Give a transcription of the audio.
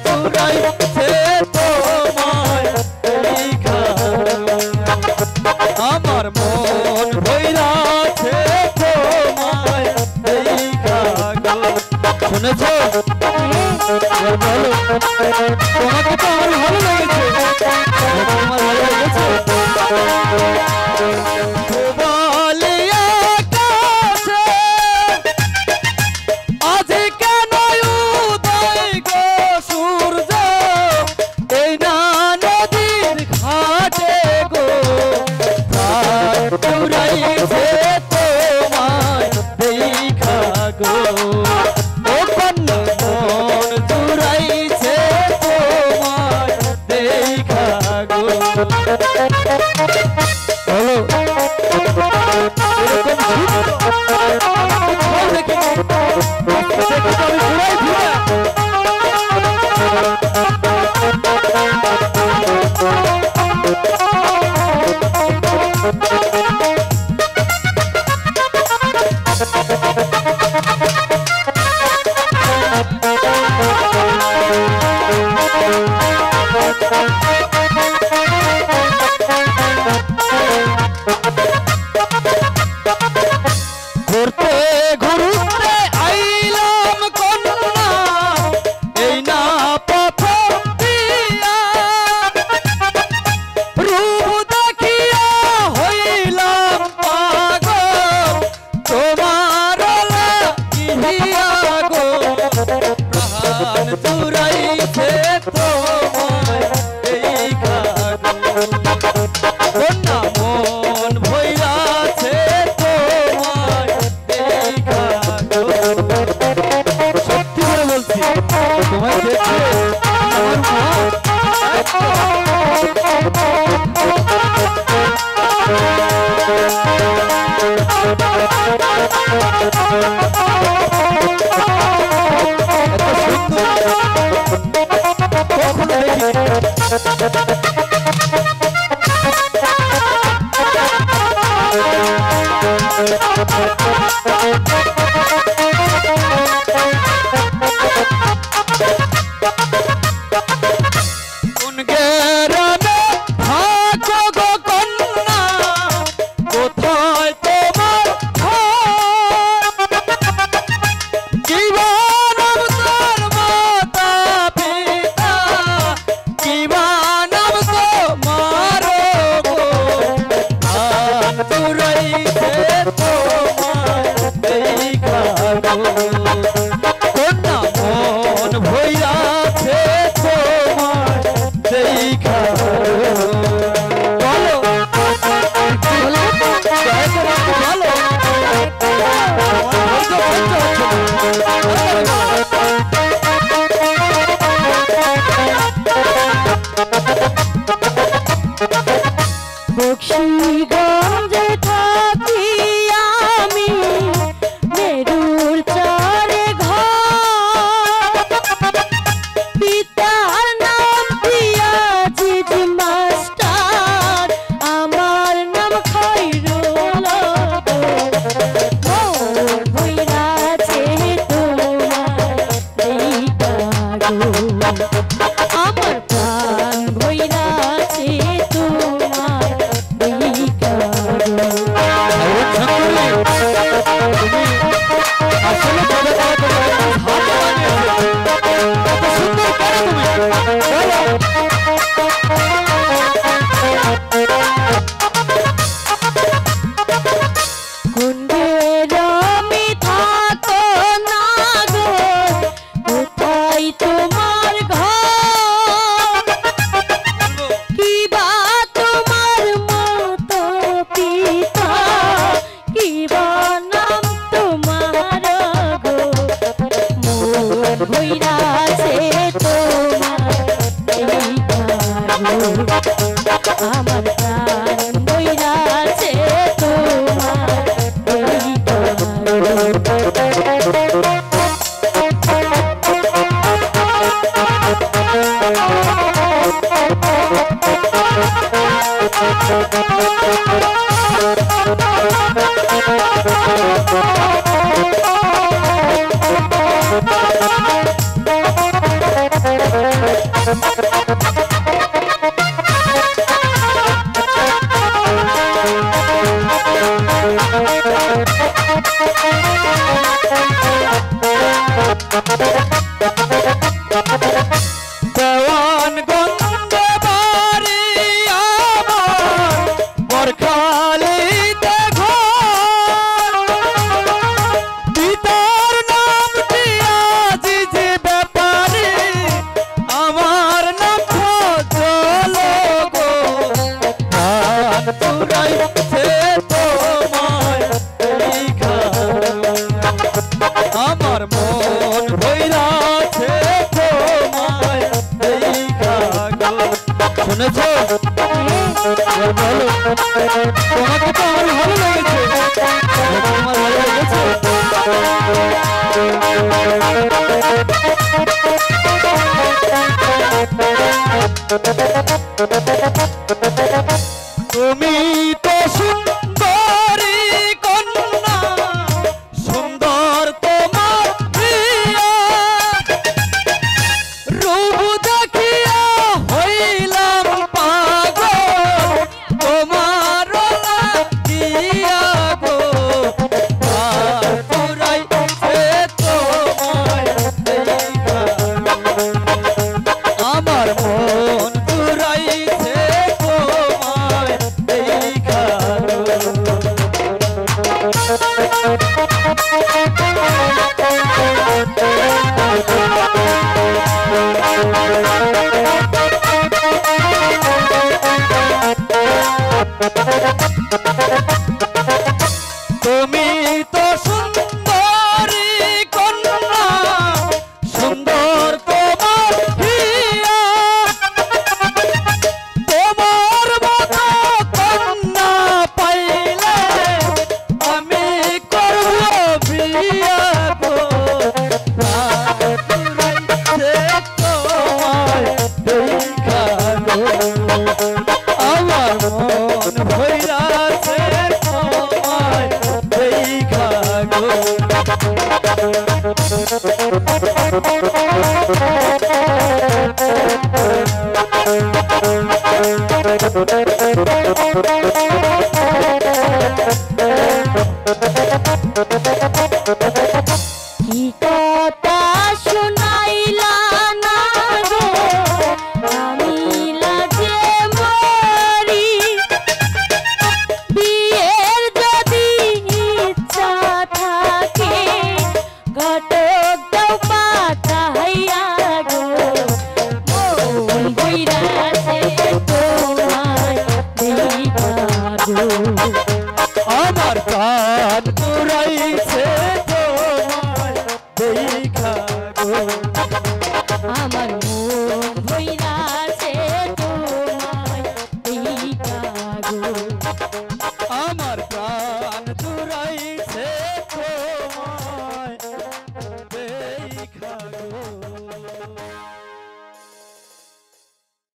চুরাইছে তোমায় দেখা আমার মন ভৈরাছে তোমায় দেখা গো শুনেছো বলো তোমাকে তো আমার ভালো লেগেছে তোমার ভালো লেগেছে বলিয়া কাছে আজ কেন উদয় গো সূর্য এই না নদীর ঘাটে গো চুরাইছে তোমায় দেখা গো ও কন্যা মন চুরাইছে তোমায় দেখা গো হলো ঘুরতে ঘুরতে আইলাম কন্যা এই না পথ দিয়া রূপ দেখিয়া হইলাম পাগল তোমার লাগিয়া গো প্রাণ চুরাইছে তোমায় দেখা গো কন্যা মন ভৈরাছে তোমায় দেখা গো সত্যি করে বলছি তোমায় দেখে আমার মন এত সুন্দর কখনো দেখিনি কোন গ্রামে থাকো গো কন্যা কোথায় তোমার কি নাম তোর মাতা পিতা কি নাম তোমার গো চুরাইছে তোমায় দেখা গো কন্যা মন ভৈরাছে তোমায় দেখা বলো বক্সিগঞ্জে থাকি আমি মেরুর চারে ঘর পিতার নাম পিয়াজিৎ মাস্টার আমার নাম খাইরুল মন ভৈরাছে তোমায় দেখা গো আমার প্রাণ ভৈরাছে তোমায় দেখা গো তুমি আসলে বলে দাও এত সুন্দর করে তুমি বলো কুন্ডেরমি থাকো না গো কোথায় তোমার ঘর কিবা তোমার মতো পিতা কিবা নাম তোমার গো মন ভৈরাছে তোমায় দেখা গো আমার প্রাণ ভৈরাছে তোমায় দেখা গো দেওয়ান গন্ধ বাড়ি আমার বরখালিতে ঘর পিতার নামটি আজিজ ব্যাপারী আমার নাম ফজল গো প্রাণ চুরাইছে তোমায় এই ঘর আমার মন ভৈরাছে তোমায় এই ঘর শুনেছো বলো তোমাকে তো আমার ভালো লেগেছে তোমার ভালো লেগেছে তুমি তো সুন্দরী কন্যা সুন্দর তোমার প্রিয়া রূপ দেখিয়া হইলাম পাগল তোমার লাগিয়া গো আর চুরাইছে তোমায় এই ঘর আমার মন চুরাইছে তোমায় এই ঘর তুমি তো সুন্দরী কন্যা সুন্দর তোমার হিয়া তোমার মতো কন্যা পাইলে আমি করব বিয়া গো তোমায় দেখা গো আমার মন ভৈরাছে তোমায় দেখা গো কি কথা শুনাইলা না গো আমি লাজে মরি বিয়ের যদি ইচ্ছা থাকে ঘটক দাও পাঠাইয়া গো মন বইরাছে তোমায় দেখা গো আমার প্রাণ চুরাইছে